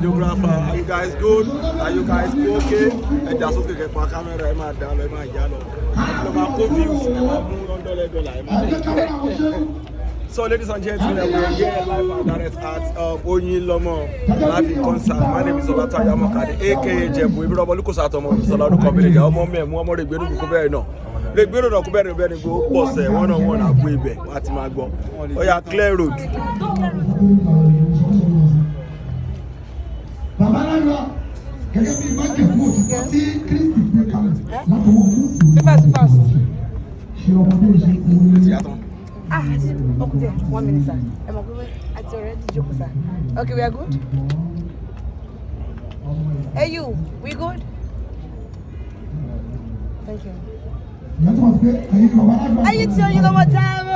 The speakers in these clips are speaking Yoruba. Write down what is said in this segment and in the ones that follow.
Geographer, are you guys good? Are you guys okay? And that's okay. Get my camera, my down, my yellow. So, ladies and gentlemen, we're here live and direct at Oyinlomo live in concert. My name is Lala Masoyinbo, aka Ijebu. We will look at Omo Saladu Company. Omo me, Omo de Gberu Kubere no. The Gberu no Kubere be go boss one on one agbo ibe ati ma gbo. Oya clear road. Fast. Okay, 1 minute, sir. I'm already joking, sir. Okay, we are good. Hey, you, we good? Thank you. Are you telling you know what time?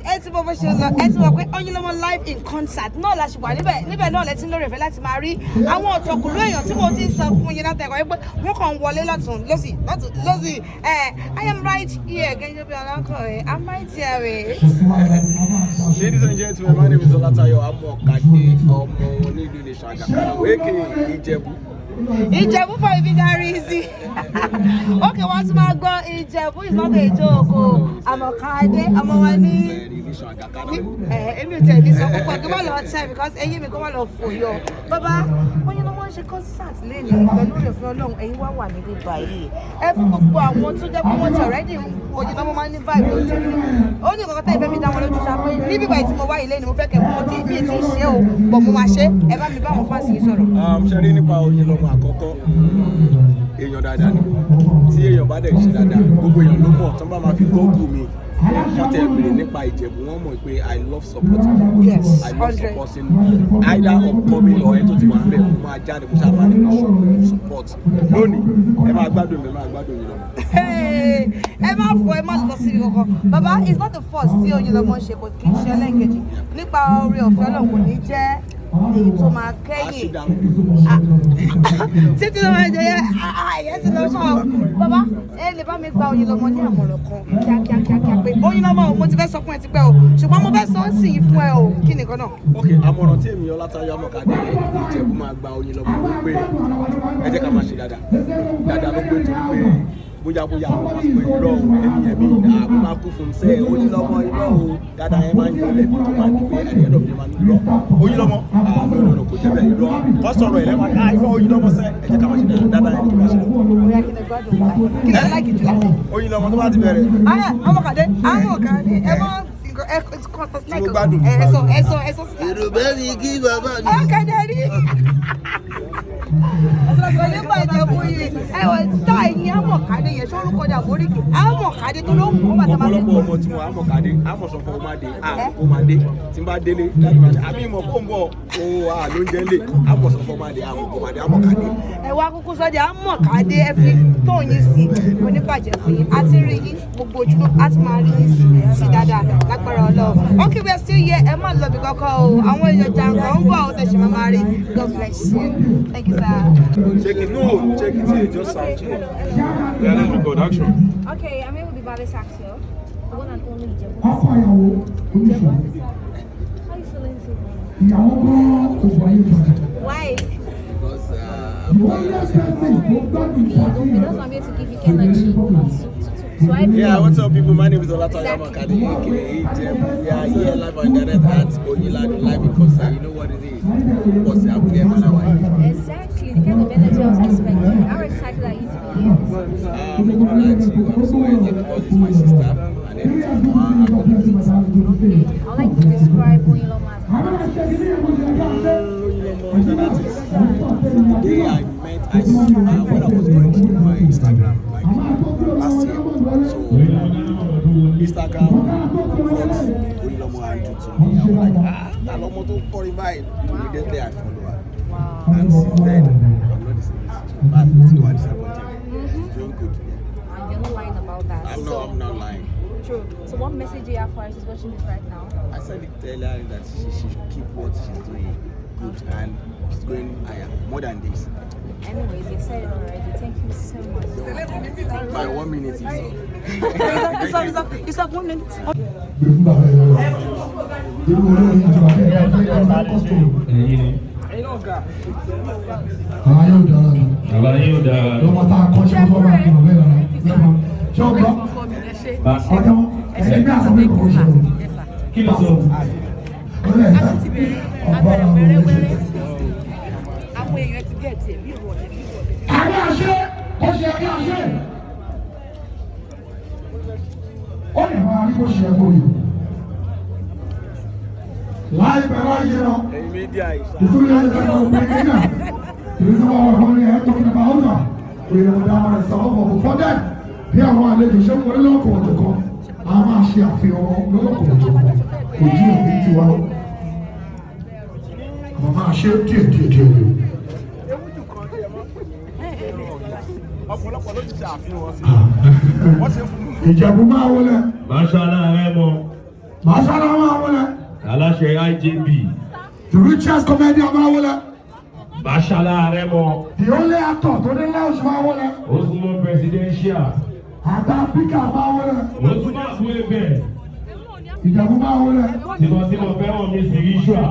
It's professional. It's live in concert. No, last one. Níbẹ̀ náà let's know reveal láti máa rí àwọn ọ̀tọ̀kùlú èèyàn tí mo ti sọ fún yín láti ẹ̀kọ́ pé wọ́n kàn wọlé lọ́tún lọ́sì. I am right here. Gẹ́gẹ́ bí ọlọ́kọ̀ I'm right here. Ladies and gentlemen, my name is Olatayo Amokade. Ọmọ onílù ní Ṣàgàkàrà. aka Ijebu. Ijebu for a bigger reason. Okay, once my girl Ijebu is not a joke. I'm a Kade, I'm a Wani. Let me tell you something. Come on, Lord, say because I me come on for you. Baba, when you know what she concert, Lily, the Lord for long, and you want to go by here. Every people I want to get much already. Or you don't want to vibe. Only got to me down to shop. Maybe by tomorrow, Lane will back and put it in show. But Mumashe, ever me back on fancy sorrow. Sharing about you know. Àkọ́kọ́ èèyàn dáadáa ni tí èèyàn bá dẹ̀ ṣe dáadáa gbogbo èèyàn ló mọ̀ tó bá máa fi gógù mi wọ́n tẹ̀ bèrè nípa Ìjẹ̀bú wọ́n mọ̀ pé I love supporting people. Yes, I love supporting either upcoming or ẹni tó ti wà ń bẹ̀ mo máa jáde mo ṣáà máa ní support lónìí ẹ máa gbádùn mi ẹ máa gbádùn mi lọ. Ẹ má fọ ẹ má lọ sí ibi kankan baba it's not the first tí Oyinlomo ṣe kò kì í ṣe ẹlẹ́ẹ̀kejì nípa oore ọ̀fẹ́ Ọlọ́run kò ní jẹ́ èyí tó máa kẹ́yìn títí ló máa jẹ ayé tí ló mọ̀ bàbá ẹ lè bá mi gba Oyinlomo ní àmọ̀ràn kan kíákíá pé Oyinlomo mo ti fẹ́ sọ fún ẹ ti pẹ́ o ṣùgbọ́n mo fẹ́ sọ sí i fún ẹ o kí nìkan náà. ok àmọ̀ràn tí èmi Ọlátayọ̀ Amọ̀kadé Ìjẹ̀bú máa gba Oyinlomo ló pé ẹ jẹ́ ká máa ṣe dáadáa ló pé torí pé bóyá àwọn ọmọ pé irọ́ ẹ̀mí àbí máa kú fún sẹ́ Oyinlomo irọ́ o dáadáa ẹ máa ń yọlẹ̀ bí tó máa ń gbé ẹ̀rí ẹ̀dọ̀ bí máa ń irọ́ Oyinlomo àbí kò jẹ́ bẹ́ẹ̀ irọ́ kọ́ sọ̀rọ̀ ẹ̀ lẹ́wọ̀n irọ́ Oyinlomo sẹ́ ẹ jẹ́ ká máa ṣe dáadáa ẹ̀ kí máa ṣe. Oyinlomo tó bá ti bẹ̀rẹ̀. Amọ̀kadé ẹ mọ́ ẹ̀sọ́ Yorùbá ni kí bàbá mi. Ọ̀kadà rí. Nígbà Ìjẹ̀bú yìí ẹ̀wọ̀n tá ẹ̀yìn Amọ̀kadé yẹn sórúkọ dà móríkì Amọ̀kadé tó ló ń kó bàtà máa fi. Ọ̀pọ̀lọpọ̀ ọmọ tí mo Amọ̀kadé Amọ̀sọ̀fọ̀ ọmọdé ọmọdé tí n bá délé láti máa dé àbí ìmọ̀ kó ń bọ̀ ohun àlóúnjẹ lè Amọ̀sọ̀fọ̀ ọmọdé Amọ̀kadé. Ẹ̀wọ̀n akókó sọ́jà Amọ̀kadé ẹ fi tóyìn sí oníbàjẹ́ fún yín àti rí yín gbogbo ojú àti máa rí yín sí dáadáa lágbára Ọlọ́run. Okay, we are still here ẹ má lọ bí kankan o àwọn èèyàn jàǹkàn ń bọ̀ àwọn tẹ̀sí máa rí God bless you. Thank you, sir. Check it here, just sound check. Yeah, let's record action. Okay, I'm here with the ballet actor, the one and only Ijebu. How are you feeling today? Why? Because because I'm here to give you energy. Yeah, what's up people? My name is Olatayo Amọ̀kadé aka Ijebu. We are here live and direct at Oyinladu live in concert. You know what it is? What's up there, man? Exactly, the kind of energy I was expecting. How excited are you to be here? I'm not gonna lie to you, I'm so excited because it's my sister and anything for her, I'm gonna do it. Okay, I'd like to describe Oyinlomo as an artist. Oyinlomo is an artist. The day I met, when I was going through my Instagram like last year, so Instagram brought Oyinlomo and to me. I was like, Talomo to Corivide. Immediately I follow her. Wow. And since then, I'm not the same. But still I'm disappointed. It's doing good. Yeah. And you're not lying about that. I'm not lying. True. So what message do you have for her? She's watching this right now. I said it earlier that she should keep what she's doing good and she's going higher, more than this. Anyways, you said it already. Thank you so much. My 1 minute is up. It's up 1 minute. Àlàyé ò dára. Lọ́mọ tá a kọ́ ṣé kọ́ bá kí bàbá yàrá lẹ́kọ̀ọ́. Ṣé o gbọ́? Ọjọ́ ẹ̀sìn bí àṣọ pé kò ṣe o. Kí ló sọ? Ọ̀rẹ́ ẹ̀ ọ̀gbọ́n àwọn ọmọ ẹ̀ṣẹ̀. Àwọn èèyàn ti gẹ̀ tiẹ̀ bí ìwọ̀n bí ìwọ̀n. Àwọn àṣẹ ó ṣe ẹgbẹ́ àṣẹ. Ó lè máa rí bó ṣe ẹgbẹ́ òyìnbó. Láì bẹ̀rẹ̀ ayé lọ. Ìtúlẹ̀ ẹ̀jẹ̀ náà wọ́n pè é náà. Ìrísí wọn wọ̀ ọ́n ní ẹ̀ tó ní bàá ọ̀nà. Òyìnbó mo dáhùn rẹ̀ sọ̀rọ̀ bọ̀ fún dẹ́. Bí àwọn àlejò ṣe ń wọlé lọ́kọ̀ ọ̀jọ̀kan, a máa ṣe àfihàn lọ́kọ̀ ọ̀jọ̀kan. Ojú òbí ti wá. Àwọn máa ṣe díẹ̀. Ọ̀pọ̀lọpọ̀ ló ti ṣe àfihàn wọn sí. Wọ́n ṣe fún mi. Ìjẹ̀bú máa wọlé. Mashallah rẹ mọ. Mashallah máa wọlé. Aláṣẹ IJB. The richest comedian máa wọlé. Mashallah rẹ mọ. The only actor tó ní lounge máa wọlé. Osùnmọ̀ presidential. Àgbà píkà máa wọlé. Osùnmọ̀ àtúwé bẹ̀. Ìjẹ̀bú máa wọlé. Tìmọ̀tìmọ̀ fẹ́ràn mi spiritual.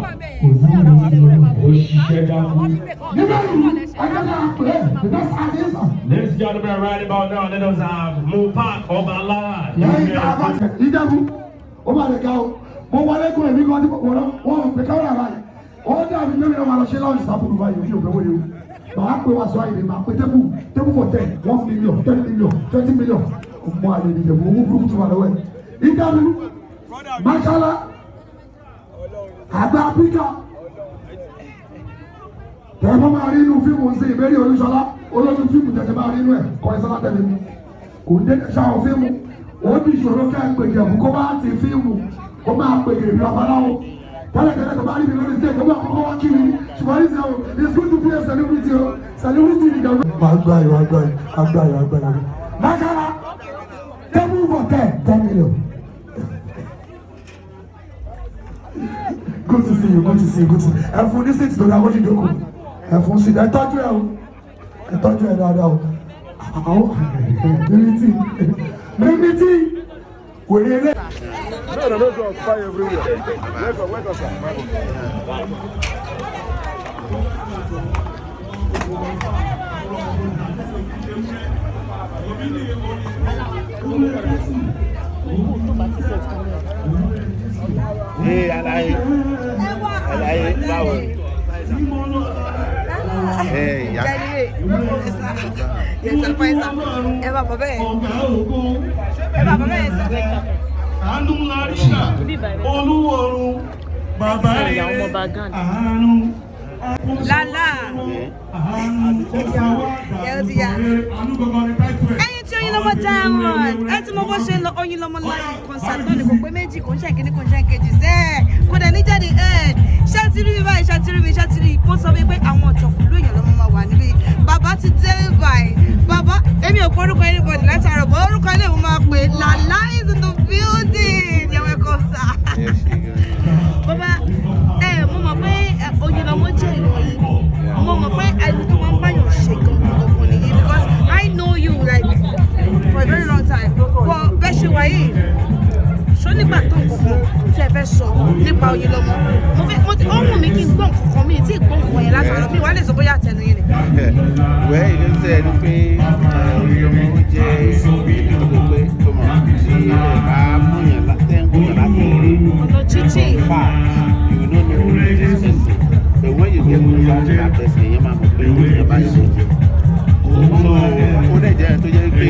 Òṣìṣẹ́ dákú. Níbẹ̀ yìí, ẹgbẹ́ náà pè é, the best artist. Ladies and gentlemen, right about now, let us have Mopak Ọba Lala. Lẹ́yìn tá a bá tẹ̀, Ìjẹ̀bú, ó bá lè ga o. Mo wọlé kún èmi kan tí wọ́n pè káwọn àbáyé. Ó dàbí mímí náà máa lọ ṣe láwùjọ sábùrù báyìí, òfin òfin wọlé o. Màá pè wá sọ àyè máa pè tébù for 10, 1 million, 10 million, 20 million. Mo àlè Ìjẹ̀bú, owó burúkú tó wà lọ́wọ́ ẹ̀. Ìjẹ̀bú, Mashallah, àgbà píkà. Tẹ̀mọ́ máa rí inú fíìmù sí ìbéèrè Olúṣọlá, olójú fíìmù tẹ̀tẹ̀ máa rí inú ẹ̀ kọ́ ẹ̀sán látẹ̀lé mi. Kò dé ṣáà fíìmù, ó ní ìṣòro ká ẹ̀ pèjì ẹ̀bù kó máa ti fíìmù, kó máa pèjì ìbí ọ̀báláwo. Tẹ́lẹ̀tẹ́lẹ̀ tó bá rí mi lórí sí ẹ̀kọ́ máa kọ́kọ́ wá kí mi. Ṣùgbọ́n ní sẹ́wọ̀n, it's good to be a celebrity o. Celebrity ni ìjọba. Wàá gbá yìí. Mashallah, table for 10 million. Good to see you. Ẹ̀fún ní sèǹtì lórí àwọn ìjókòó. Ẹ̀fún sí ẹ tọ́jú ẹ o. Ẹ tọ́jú ẹ dáadáa o. Àwọn mímítì wèrè eré. No, go fire everywhere. Where go, sir? Àlàyé báwo? Ẹ bá bàbá yẹn sọ. Àánú Láríṣà, Olúwọ̀run, bàbá rẹ̀ àánú. Lala. Ẹyin tí Oyin Lọ́mọ Diamond, ẹ tí mo bó ṣe ń lọ Oyin Lọ́mọ live concert náà ni kò pé méjì kò ń ṣe kíní kò ń ṣe kejì sẹ́ẹ̀ kò dẹ̀ ní jáde ẹ̀ ṣàtìrí mi báyìí ṣàtìrí kó sọ wípé àwọn ọ̀tọ̀kùlú èèyàn lọ́mọ máa wà níbí bàbá ti dé báyìí bàbá èmi ò kọ orúkọ anybody látàrọ̀ bọ́ orúkọ ilé ìwọ̀n máa pè Lala is in the building you're welcome sir. Bàbá mo mọ̀ pé Oyin Lọ́mọ jẹ́ ìròyìn mo mọ̀ pé ẹni tó máa ń báyọ̀ ṣe gangan nìyí because I know you like for a very long time but bẹ́ẹ̀ ṣe wáyé ṣó nígbà tó nǹkan tí ẹ fẹ́ sọ nípa Oyin Lọ́mọ ó wù mí kí n gbọ́ nǹkan mi tí ì gbọ́ nǹkan yẹn látàrọ̀ mi wà lè sọ bóyá àtẹnu yẹn ni. Wẹ́ẹ́ ìlú tẹ́ ẹni pé Oyin Lọ́mọ jẹ́ ìlú tó pé tó mọ̀ tí ẹ bá múyàn tẹ́ǹgùn láti rí ọ̀nà jíjìn fà you no know this person but when you get closer to that person yẹn máa mọ̀ pé ìyẹn bá yẹn ló jẹ́. Ó dẹ̀ jẹ́ tó jẹ́ pé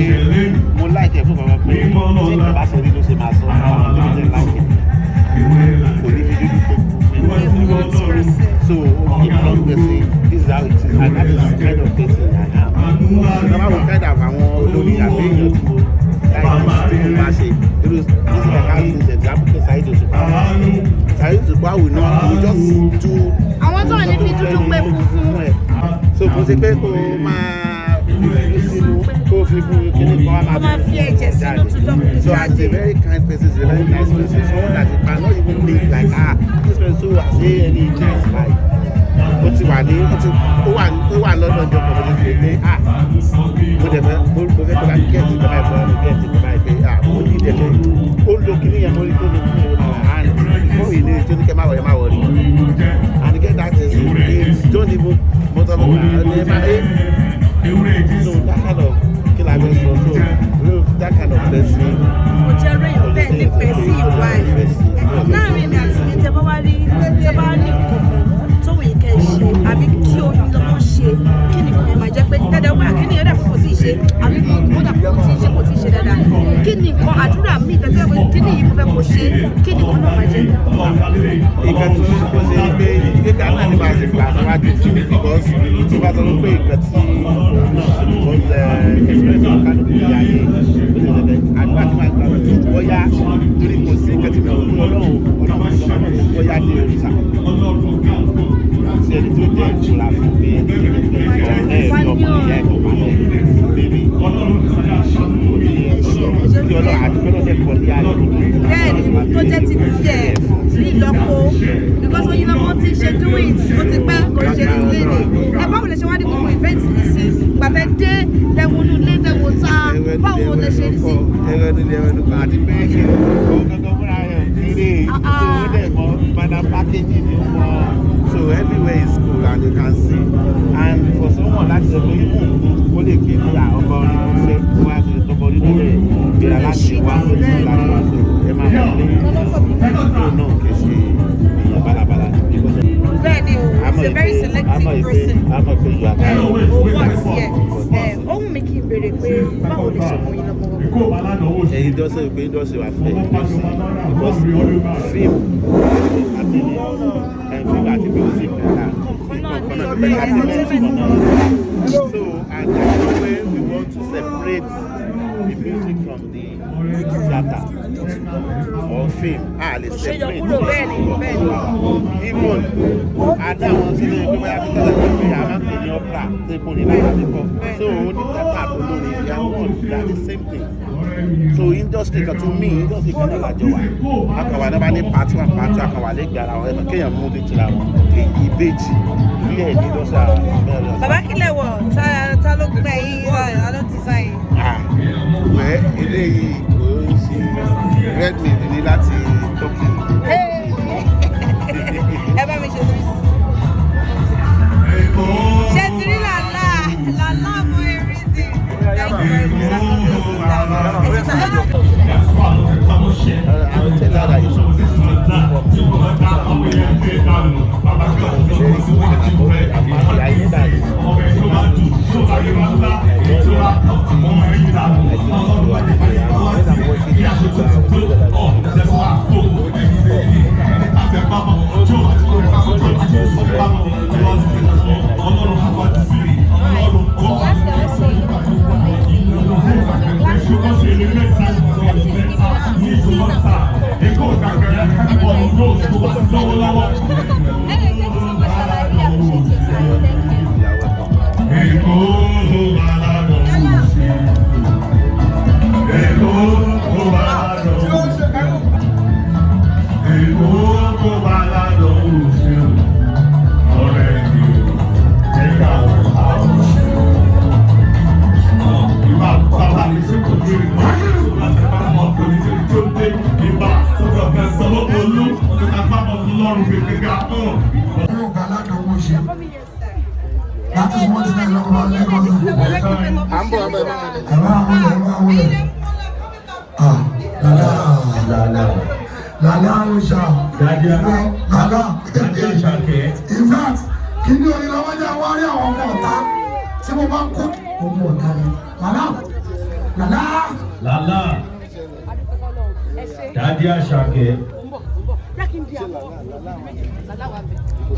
mo láìkẹ́ fún bàbá pé tí ìjọba bá ṣe rí ló ṣe máa sọ àwọn ọmọ tó jẹ́ láìkẹ́ kò ní fi dúdú pé so keep on person this is how it is and that is the kind of person I am. Ìjọba wo kind of àwọn olórí àbí èèyàn tí mo láìpẹ́ tí mo bá ṣe irú this is like how it is example to Saheed Òṣùpá will not we just do. àwọn tó wà ní fi dúdú pé funfun ẹ̀ so kò sí pé kò máa kó fi fún kíní kan wá máa fi ẹ̀jẹ̀ sínú tó dọ́kítà so as a very kind person a very nice person someone that you cannot even think like this person so as any nice guy ó ti wà ní ó wà lọ́dọ̀ ọjọ́ kan mo ti pè mo dẹ̀ fẹ́ mo fẹ́ kó láti gẹ́ẹ̀tì kọ́ báyìí fún mi gẹ́ẹ̀tì kọ́ báyìí pé mo ní ìdẹ̀lẹ̀ ó lo kíní yẹn mo rí tó lo kíní yẹn and before you know it tó ní kẹ́ máa wọ̀ rí and again that is don't So that kind of kill so that kind of blessing. Mo jẹ́ rẹ́yìn bẹ́ẹ̀ nífẹ̀ẹ́ sí ìwà ẹ̀. Láàrin mi àti mi tẹ bá wá rí kankan tó wù kẹ́ ṣe àbí kí oyún lọ́mọ ṣe kí nìkan ẹ̀ máa jẹ́ pé dandan wà kí ni ó dàpọ̀ kò tí ì ṣe àbí kò dàpọ̀ kò tí ì ṣe dáadáa. Kí ni nǹkan àdúrà mi tẹ̀síwájú pé kí ni yìí mo fẹ́ kó ṣe kí nìkan náà máa jẹ́. Ìgbà tí mo ṣe pé ìgbéga náà ni màá ṣe gbà síwájú sí mi because tí bá sọ pé ìgbà tí expression kánú kò yá yé àdúrà tí màá gbà bóyá torí kò sí nǹkan tí mi ò ní ọlọ́run bóyá ní òrìṣà sí ẹni tí ó jẹ́ ìtura fún mi ọmọ ìyá ẹ̀kọ́ pàmò bébí tí ọlọ́run àti pẹ́lú ọ̀dẹ́ kọ̀ ní ayọ̀ bẹ́ẹ̀ni tó jẹ́ ti tiẹ̀ ní ìlọ́po because oyin lọ́mọ ti ṣe do it ó ti pẹ́ kò ṣe ilé ni ẹ báwo lè ṣe wá ní gbogbo event yìí sí gbàtẹ́ dé tẹ̀wọ̀n nílé tẹ̀wọ̀n ta báwo lè ṣe rí sí. ẹ̀rọ nílé àti pé ọgọ́gọ́ múra ẹ̀ kiri tó dẹ̀ mọ́ padà package ni wọ́n so everywhere is cool and you can see and for someone láti sọ pé ó lè gbé ní ọba onímọ̀ fẹ́ wá sí ọba onímọ̀ rẹ̀ gbéra láti wá láti wá so ẹ máa wọlé ní náà kì í ṣe èèyàn bálabàlá ní because bẹ́ẹ̀ni o he's a very selective person. àmọ́ pé you are kind of ohun mi kì í béèrè pé báwo lè ṣe mọ iná mọ́. ẹ̀yin dọ́sẹ̀ pé dọ́sẹ̀ wà fẹ́ dọ́sẹ̀ because film àti film àti music nìkan so and that's where we want to separate the music from the theatre or film lè separate even àti àwọn tí lè gbé báyà tó tẹ̀lé pé a máa ń pè ní opera tó kò ní láyà nípọ̀ so onítẹ̀tà tó lórí ìyá wọn they are the same thing so industry kan to me industry kan náà lájọ wà akọ̀wà náà bá ní part one part two akọ̀wà lè gbára wọn ẹ̀mọ̀ kéèyàn mú bí tìlà wọn ìbejì ilé ẹ̀ ní lọ́sà bẹ́ẹ̀ lọ. Bàbá kílẹ̀ wọ̀ ta ló gbẹ yìí ló ti sáyìn. Wẹ́ eléyìí kò ń ṣe red meat ní láti Turkey. Ẹ bá mi ṣe lórí. Ṣé ti rí Lala mọ erézì? I will tell her that you should That is one thing I love about Lagos. Lala Rusha. Lala. In fact, kí ni oyin lọ́wọ́ jẹ́ wá rí àwọn ọmọ ọ̀tá tí mo bá ń kó ọmọ ọ̀tá ni. Lala. Daddy Ashake.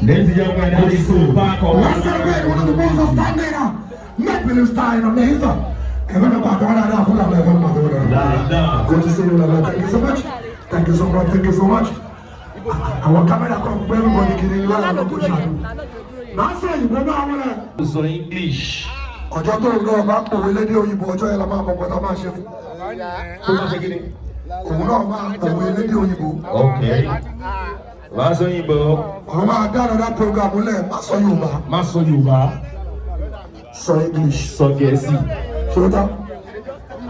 Ladies and gentlemen, that is so back on. Let's celebrate one of the most outstanding make believe star in America. Good to see you, Lala. Thank you so much. Thank you so much. Thank you so much. Our camera come everybody can you learn how to push out. Now say you go now. So English. Ọjọ́ tó ń lọ bá pòwe lédè òyìnbó ọjọ́ yẹn la máa mọ̀ pọ̀tọ́ máa ṣe fún. Òun náà máa pòwe lédè òyìnbó. Okay. Masoyinbo. Òun máa dára dá program lẹ̀ má sọ Yorùbá. Má sọ Yorùbá. Sọ English. Sọ Gẹ̀ẹ́sì. Ṣòro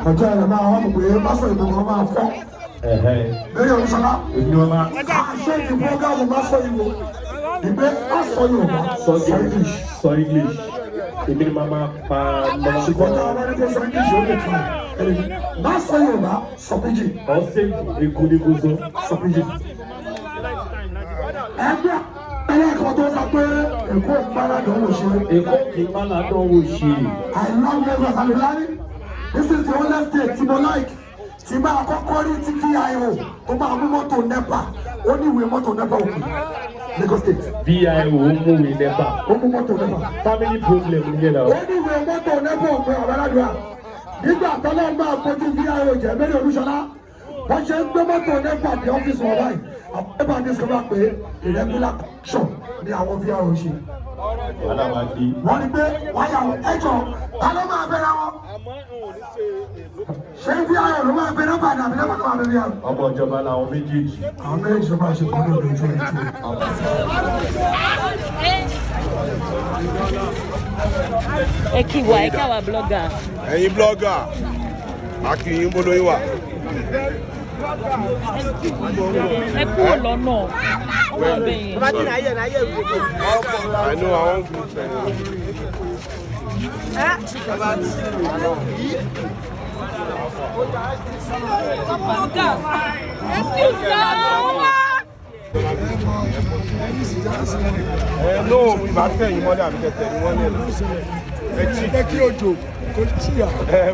ọjọ́ yẹn máa wọ́n mọ̀ pé má sọ ìbò kan máa fọ́. Bẹ́ẹ̀ni Olúṣọlá. Èmi ọmọ. Ṣé ti program má sọ ìbò? ìgbé aṣọ Yorùbá sọ English. Sọ English. Èmi ni màmá pa màmá. Ṣùgbọ́n tí a bá ní kó sọ English ó lè tún ẹ̀. Bá sọ Yorùbá sọ pidgin. Ọ̀sẹ̀ èkó ni kò sọ. Sọ pidgin. Ẹgbẹ́ ẹlẹ́kọ̀ọ́ tó sọ pé Èkó ìpàdánù wò ṣe. Èkó kì í má ládùn wò ṣe. I love Lagos and Ilani. This is the only state tí mo like. Tí bá àkọ́kọ́ rí tí VIO tó máa mú mọ́tò NEPA ó ní ìwé mọ́tò NEPA òkú Lagos state. VIO ó mú ìwé NEPA. Ó mú mọ́tò NEPA. Family problem ń yẹ náà. Ó ní ìwé mọ́tò NEPA òkú àbáládùá. Nígbà tọ́lọ́ máa bójú VIO jẹ́ Mary Olúṣọlá. Wọ́n ṣe ń gbé mọ́tò NEPA ní ọ́fíìsì wọn báyìí. Àwọn NEPA ní sọ pé irregular action ni àwọn VIO ṣe. Wọ́n ní pé wáyà ẹjọ́ ta ló máa bẹ̀rẹ̀ wọn? Ṣé VIO ló máa bẹ̀rẹ̀ padà àbí lẹ́pàá tó máa bẹ̀rẹ̀ wọn? Ọmọ ìjọba làwọn méjèèjì. Àwọn méjèèjì ló máa ṣe kọ́ lóde ojú ẹ̀ tí. Ẹ kí wa, ẹ ká wa blogger. Ẹ̀yin blogger, a kì í bolo yín wà. Ẹ kúrò lọ́nà. Ọmọ ọbẹ̀ yẹn. I know I won't do it. Excuse me. No, ìbá tẹ̀yìn mọ́dà mi kẹtẹ̀ ni wọ́n lè lọ. Ẹ kí ojo kò tíyà.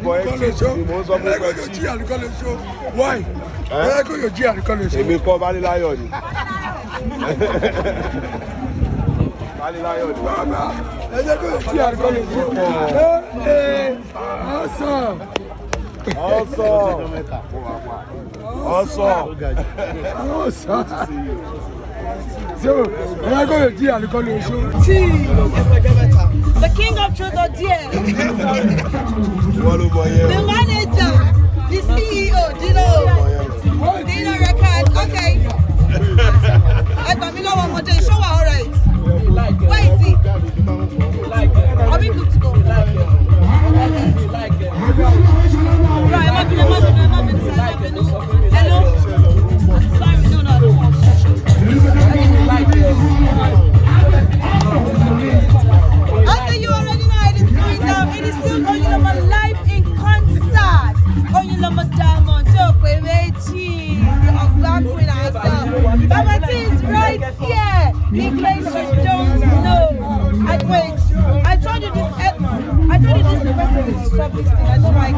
Bọ̀ ẹ kí ni mo ń sọ fún Ẹ kò yóò tíyà nìkan lè ṣó. Why? Ẹ kò yóò tíyà nìkan lè ṣó. Èmi kọ́ Bániláyọ̀ ni. Bániláyọ̀ ni. Bàbá ẹ jẹ́ kò yóò tíyà nìkan lè ṣó. Ọ̀sán. So, ẹ kò yóò tíyà nìkan lè ṣó. The king of truth or dear. Wọ́n ló mọ yẹn. The manager, the CEO, Dino Records, okay. I thought me love one day, show all right. Where is he? Are we good to go? Right, hello? Sorry, no, I don't want to show. Okay, you already know it is going down. It is still Oyinloma live in concert. Oyinloma Diamond, Jokwe Meji, the Ogba Queen herself. Mama T is right here. In case you don't know. I told you this the person will stop this thing. I don't like